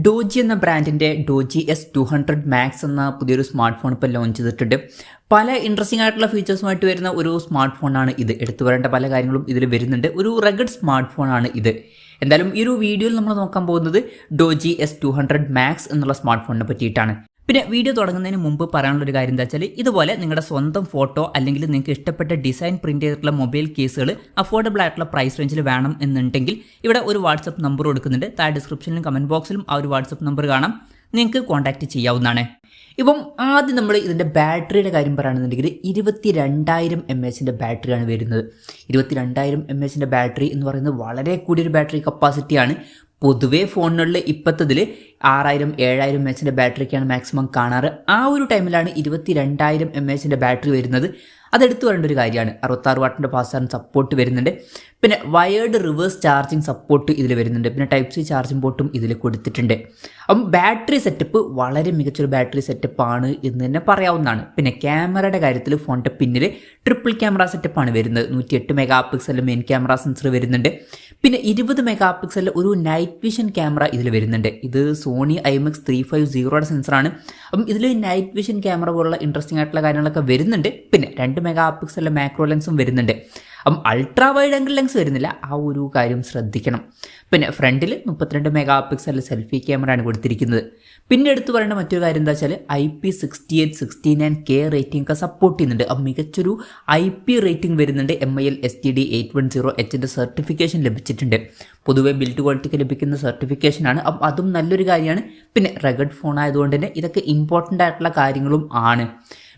Doji എന്ന ബ്രാൻഡിൻ്റെ doji S200 max എന്ന പുതിയൊരു സ്മാർട്ട് ഫോൺ ഇപ്പോൾ ലോഞ്ച് ചെയ്തിട്ടുണ്ട്. പല ഇൻട്രസ്റ്റിംഗ് ആയിട്ടുള്ള ഫീച്ചേഴ്സുമായിട്ട് വരുന്ന ഒരു സ്മാർട്ട് ഫോണാണ് ഇത്. എടുത്തു വരേണ്ട പല കാര്യങ്ങളും ഇതിൽ വരുന്നുണ്ട്. ഒരു റഗഡ് സ്മാർട്ട് ഫോണാണ് ഇത്. എന്തായാലും ഈ ഒരു വീഡിയോയിൽ നമ്മൾ നോക്കാൻ പോകുന്നത് ഡോജി S200 മാക്സ് എന്നുള്ള സ്മാർട്ട് ഫോണിനെ പറ്റിയിട്ടാണ്. പിന്നെ വീഡിയോ തുടങ്ങുന്നതിന് മുമ്പ് പറയാനുള്ളൊരു കാര്യം എന്താ വെച്ചാൽ, ഇതുപോലെ നിങ്ങളുടെ സ്വന്തം ഫോട്ടോ അല്ലെങ്കിൽ നിങ്ങൾക്ക് ഇഷ്ടപ്പെട്ട ഡിസൈൻ പ്രിന്റ് ചെയ്തിട്ടുള്ള മൊബൈൽ കേസുകൾ അഫോർഡബിൾ ആയിട്ടുള്ള പ്രൈസ് റേഞ്ചിൽ വേണം എന്നുണ്ടെങ്കിൽ ഇവിടെ ഒരു വാട്സപ്പ് നമ്പർ കൊടുക്കുന്നുണ്ട്. താഴെ ഡിസ്ക്രിപ്ഷനിലും കമൻറ്റ് ബോക്സിലും ആ ഒരു വാട്സപ്പ് നമ്പർ കാണാം, നിങ്ങൾക്ക് കോൺടാക്ട് ചെയ്യാവുന്നതാണ്. ഇപ്പം ആദ്യം നമ്മൾ ഇതിൻ്റെ ബാറ്ററിയുടെ കാര്യം പറയുകയാണെന്നുണ്ടെങ്കിൽ 22,000 mAh ബാറ്ററിയാണ് വരുന്നത്. 22,000 mAh ബാറ്ററി എന്ന് പറയുന്നത് വളരെ കൂടിയൊരു ബാറ്ററി കപ്പാസിറ്റിയാണ്. പൊതുവേ ഫോണുകളിൽ ഇപ്പോഴത്തതിൽ 6,000 7,000 mAh ബാറ്ററിക്കാണ് മാക്സിമം കാണാറ്. ആ ഒരു ടൈമിലാണ് 22,000 mAh ബാറ്ററി വരുന്നത്. അതെടുത്തു വരേണ്ട ഒരു കാര്യമാണ്. 66 വാട്ടിൻ്റെ ഫാസ്റ്റ് ചാർജിങ് സപ്പോർട്ട് വരുന്നുണ്ട്. പിന്നെ വയേർഡ് റിവേഴ്സ് ചാർജിങ് സപ്പോർട്ട് ഇതിൽ വരുന്നുണ്ട്. പിന്നെ ടൈപ്പ് സി ചാർജിങ് പോർട്ടും ഇതിൽ കൊടുത്തിട്ടുണ്ട്. അപ്പം ബാറ്ററി സെറ്റപ്പ് വളരെ മികച്ചൊരു ബാറ്ററി സെറ്റപ്പാണ് എന്ന് തന്നെ പറയാവുന്നതാണ്. പിന്നെ ക്യാമറയുടെ കാര്യത്തിൽ ഫോണിൻ്റെ പിന്നിൽ ട്രിപ്പിൾ ക്യാമറ സെറ്റപ്പാണ് വരുന്നത്. 108 മെഗാ പിക്സലിൽ മെയിൻ ക്യാമറ സെൻസർ വരുന്നുണ്ട്. പിന്നെ 20 മെഗാ പിക്സലിൽ ഒരു നൈറ്റ് വിഷൻ ക്യാമറ ഇതിൽ വരുന്നുണ്ട്. ഇത് സോണി IMX 350യുടെ സെൻസറാണ്. അപ്പം ഇതിൽ നൈറ്റ് വിഷൻ ക്യാമറ പോലുള്ള ഇൻട്രസ്റ്റിംഗ് ആയിട്ടുള്ള കാര്യങ്ങളൊക്കെ വരുന്നുണ്ട്. പിന്നെ 2 മെഗാ പിക്സലിലെ മാക്രോ ലെൻസും വരുന്നുണ്ട്. അപ്പം അൾട്രാ വൈഡ് ആംഗിൾ ലെൻസ് വരുന്നില്ല, ആ ഒരു കാര്യം ശ്രദ്ധിക്കണം. പിന്നെ ഫ്രണ്ടിൽ 32 മെഗാ പിക്സലിൽ സെൽഫി ക്യാമറയാണ് കൊടുത്തിരിക്കുന്നത്. പിന്നെ എടുത്തു പറയേണ്ട മറ്റൊരു കാര്യം എന്താ വെച്ചാൽ IP68 69K റേറ്റിംഗ് ഒക്കെ സപ്പോർട്ട് ചെയ്യുന്നുണ്ട്. അപ്പം മികച്ചൊരു IP റേറ്റിംഗ് വരുന്നുണ്ട്. MIL STD 810H സർട്ടിഫിക്കേഷൻ ലഭിച്ചിട്ടുണ്ട്. പൊതുവെ ബിൽഡ് ക്വാളിറ്റിക്ക് ലഭിക്കുന്ന സർട്ടിഫിക്കേഷനാണ്. അപ്പം അതും നല്ലൊരു കാര്യമാണ്. പിന്നെ റഗഡ് ഫോൺ ആയതുകൊണ്ട് തന്നെ ഇതൊക്കെ ഇമ്പോർട്ടൻ്റ് ആയിട്ടുള്ള കാര്യങ്ങളും ആണ്.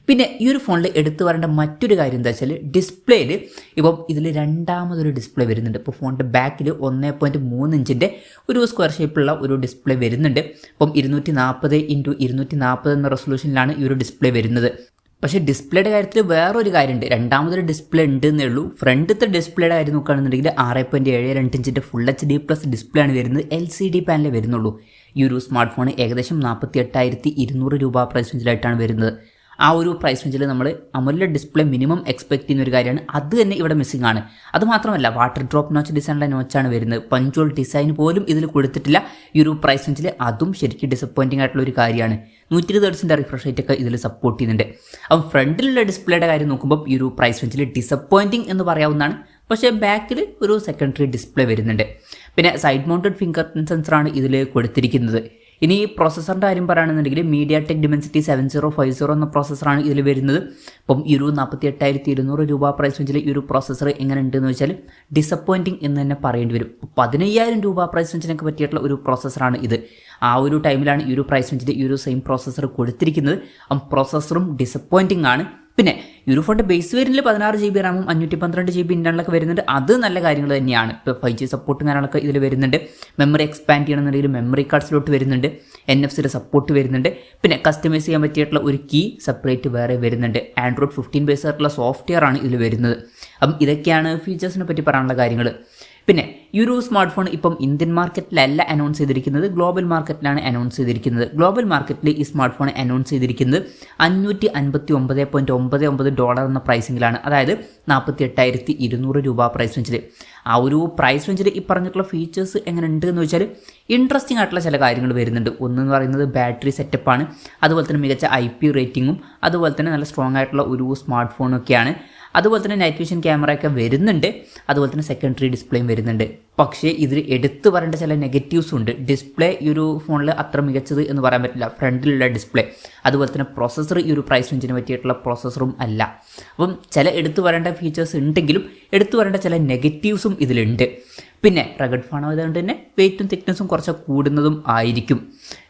പിന്നെ ഈ ഒരു ഫോണിൽ എടുത്തു വരേണ്ട മറ്റൊരു കാര്യം എന്താ വെച്ചാൽ ഡിസ്പ്ലേയിൽ ഇപ്പം ഇതിൽ രണ്ടാമതൊരു ഡിസ്പ്ലേ വരുന്നുണ്ട്. ഇപ്പോൾ ഫോണിൻ്റെ ബാക്കിൽ 1.3 ഇഞ്ചിൻ്റെ ഒരു സ്ക്വയർ ഷേപ്പുള്ള ഒരു ഡിസ്പ്ലേ വരുന്നുണ്ട്. അപ്പം 240x240 എന്ന റെസൊല്യൂഷനിലാണ് ഈ ഒരു ഡിസ്പ്ലേ വരുന്നത്. പക്ഷേ ഡിസ്പ്ലേയുടെ കാര്യത്തിൽ വേറൊരു കാര്യമുണ്ട്. രണ്ടാമതൊരു ഡിസ്പ്ലേ ഉണ്ട് എന്നേ ഉള്ളൂ. ഫ്രണ്ടത്തെ ഡിസ്പ്ലേയുടെ കാര്യം നോക്കുകയാണെന്നുണ്ടെങ്കിൽ 6.72 ഇഞ്ചിൻ്റെ ഫുൾ HD+ ഡിസ്പ്ലേ ആണ് വരുന്നത്. LCD പാനലേ വരുന്നുള്ളൂ. ഈ ഒരു സ്മാർട്ട് ഫോൺ ഏകദേശം 48,200 രൂപ പ്രൈസ് റേഞ്ചിലായിട്ടാണ് വരുന്നത്. ആ ഒരു പ്രൈസ് റേഞ്ചിൽ നമ്മൾ AMOLED ഡിസ്പ്ലേ മിനിമം എക്സ്പെക്ട് ചെയ്യുന്ന ഒരു കാര്യമാണ്. അത് തന്നെ ഇവിടെ മിസ്സിംഗ് ആണ്. അതുമാത്രമല്ല വാട്ടർ ഡ്രോപ്പ് നോച്ച് ഡിസൈനുള്ള നോച്ചാണ് വരുന്നത്. പഞ്ച്വൽ ഡിസൈൻ പോലും ഇതിൽ കൊടുത്തിട്ടില്ല. ഈ ഒരു പ്രൈസ് റേഞ്ചിൽ അതും ശരിക്കും ഡിസപ്പോയിൻറ്റിംഗ് ആയിട്ടുള്ള ഒരു കാര്യമാണ്. 120 Hz റിഫ്രഷ് റേറ്റ് ഒക്കെ ഇതിൽ സപ്പോർട്ട് ചെയ്യുന്നുണ്ട്. അപ്പം ഫ്രണ്ടിലുള്ള ഡിസ്പ്ലേയുടെ കാര്യം നോക്കുമ്പോൾ ഈ ഒരു പ്രൈസ് റേഞ്ചിൽ ഡിസപ്പോയിൻറ്റിംഗ് എന്ന് പറയാവുന്നതാണ്. പക്ഷേ ബാക്കിൽ ഒരു സെക്കൻഡറി ഡിസ്പ്ലേ വരുന്നുണ്ട്. പിന്നെ സൈഡ് മൗണ്ടഡ് ഫിംഗർ പ്രിന്റ് സെൻസറാണ് ഇതിൽ കൊടുത്തിരിക്കുന്നത്. ഇനി പ്രോസസ്സറിൻ്റെ കാര്യം പറയുകയാണെന്നുണ്ടെങ്കിൽ MediaTek Dimensity 7050 എന്ന പ്രോസസ്സറാണ് ഇതിൽ വരുന്നത്. അപ്പം ഈ ഒരു 48,200 രൂപ പ്രൈസ് റേഞ്ചിൽ ഈ ഒരു പ്രോസസ്സർ എങ്ങനെ ഉണ്ടെന്ന് വെച്ചാൽ ഡിസപ്പോയിൻറ്റിംഗ് എന്ന് തന്നെ പറയേണ്ടി വരും. 15,000 രൂപ പ്രൈസ് റേഞ്ചിനൊക്കെ പറ്റിയിട്ടുള്ള ഒരു പ്രോസസ്സറാണ് ഇത്. ആ ഒരു ടൈമിലാണ് ഈ ഒരു പ്രൈസ് റേഞ്ചിൽ ഈ ഒരു സെയിം പ്രോസസ്സർ കൊടുത്തിരിക്കുന്നത്. അപ്പം പ്രോസസ്സറും ഡിസപ്പോയിൻറ്റിംഗ് ആണ്. പിന്നെ ഈ ഒരു ഫോണിൻ്റെ ബേസ് വേരിയൻറ്റിൽ 16 GB റാമും 512 GB ഇൻ്റർണലൊക്കെ വരുന്നുണ്ട്. അത് നല്ല കാര്യങ്ങൾ തന്നെയാണ്. ഇപ്പോൾ 5G സപ്പോർട്ടും കാര്യങ്ങളൊക്കെ ഇതിൽ വരുന്നുണ്ട്. മെമ്മറി എക്സ്പാൻഡ് ചെയ്യണമെന്നുണ്ടെങ്കിൽ മെമ്മറി കാർഡ്സിലോട്ട് വരുന്നുണ്ട്. NFC സപ്പോർട്ട് വരുന്നുണ്ട്. പിന്നെ കസ്റ്റമൈസ് ചെയ്യാൻ പറ്റിയിട്ടുള്ള ഒരു കീ സെപ്പറേറ്റ് വേറെ വരുന്നുണ്ട്. Android 15 ബേസ് ആയിട്ടുള്ള സോഫ്റ്റ്വെയർ ആണ് ഇതിൽ വരുന്നത്. അപ്പം ഇതൊക്കെയാണ് ഫീച്ചേഴ്സിനെ പറ്റി പറയാനുള്ള കാര്യങ്ങൾ. പിന്നെ ഈ ഒരു സ്മാർട്ട് ഫോൺ ഇപ്പം ഇന്ത്യൻ മാർക്കറ്റിലല്ല അനൗൺസ് ചെയ്തിരിക്കുന്നത്, ഗ്ലോബൽ മാർക്കറ്റിലാണ് അനൗൺസ് ചെയ്തിരിക്കുന്നത്. ഗ്ലോബൽ മാർക്കറ്റിൽ ഈ സ്മാർട്ട് ഫോൺ അനൗൺസ് ചെയ്തിരിക്കുന്നത് $559.99 എന്ന പ്രൈസിങ്ങിലാണ്. അതായത് 48,200 രൂപ പ്രൈസ് റേഞ്ചിൽ. ആ ഒരു പ്രൈസ് റേഞ്ചിൽ ഈ പറഞ്ഞിട്ടുള്ള ഫീച്ചേഴ്സ് എങ്ങനെ ഉണ്ട് എന്ന് വെച്ചാൽ ഇൻട്രസ്റ്റിംഗ് ആയിട്ടുള്ള ചില കാര്യങ്ങൾ വരുന്നുണ്ട്. ഒന്നെന്ന് പറയുന്നത് ബാറ്ററി സെറ്റപ്പാണ്. അതുപോലെ തന്നെ മികച്ച IP റേറ്റിങ്ങും അതുപോലെ തന്നെ നല്ല സ്ട്രോങ് ആയിട്ടുള്ള ഒരു സ്മാർട്ട് ഫോണൊക്കെയാണ്. അതുപോലെ തന്നെ നൈറ്റ് വിഷൻ ക്യാമറയൊക്കെ വരുന്നുണ്ട്. അതുപോലെ തന്നെ സെക്കൻഡറി ഡിസ്പ്ലേയും വരുന്നുണ്ട്. പക്ഷേ ഇതിൽ എടുത്തു പറയേണ്ട ചില നെഗറ്റീവ്സ് ഉണ്ട്. ഡിസ്പ്ലേ ഈ ഒരു ഫോണിൽ അത്ര മികച്ചത് എന്ന് പറയാൻ പറ്റില്ല. ഫ്രണ്ടിലുള്ള ഡിസ്പ്ലേ അതുപോലെ തന്നെ പ്രോസസ്സർ ഈ ഒരു പ്രൈസ് റേഞ്ചിന് പറ്റിയിട്ടുള്ള പ്രോസസ്സറും അല്ല. അപ്പം ചില എടുത്തു പറയേണ്ട ഫീച്ചേഴ്സ് ഉണ്ടെങ്കിലും എടുത്തു പറയേണ്ട ചില നെഗറ്റീവ്സും ഇതിലുണ്ട്. പിന്നെ റഗഡ് ഫോൺ ആയതുകൊണ്ട് തന്നെ വെയ്റ്റും തിക്നെസ്സും കുറച്ച് കൂടുന്നതും ആയിരിക്കും.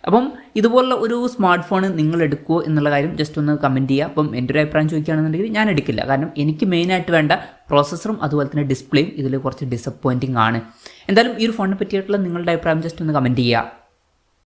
അപ്പം ഇതുപോലുള്ള ഒരു സ്മാർട്ട് ഫോൺ നിങ്ങൾ എടുക്കുമോ എന്നുള്ള കാര്യം ജസ്റ്റ് ഒന്ന് കമൻറ്റ് ചെയ്യുക. അപ്പം എൻ്റെ ഒരു അഭിപ്രായം ചോദിക്കുകയാണെന്നുണ്ടെങ്കിൽ ഞാൻ എടുക്കില്ല. കാരണം എനിക്ക് മെയിനായിട്ട് വേണ്ട പ്രോസസ്സറും അതുപോലെ തന്നെ ഡിസ്പ്ലേയും ഇതിൽ കുറച്ച് ഡിസപ്പോയിൻറ്റിംഗ് ആണ്. എന്തായാലും ഈ ഒരു ഫോണിനെ പറ്റിയിട്ടുള്ള നിങ്ങളുടെ അഭിപ്രായം ജസ്റ്റ് ഒന്ന് കമൻറ്റ് ചെയ്യുക.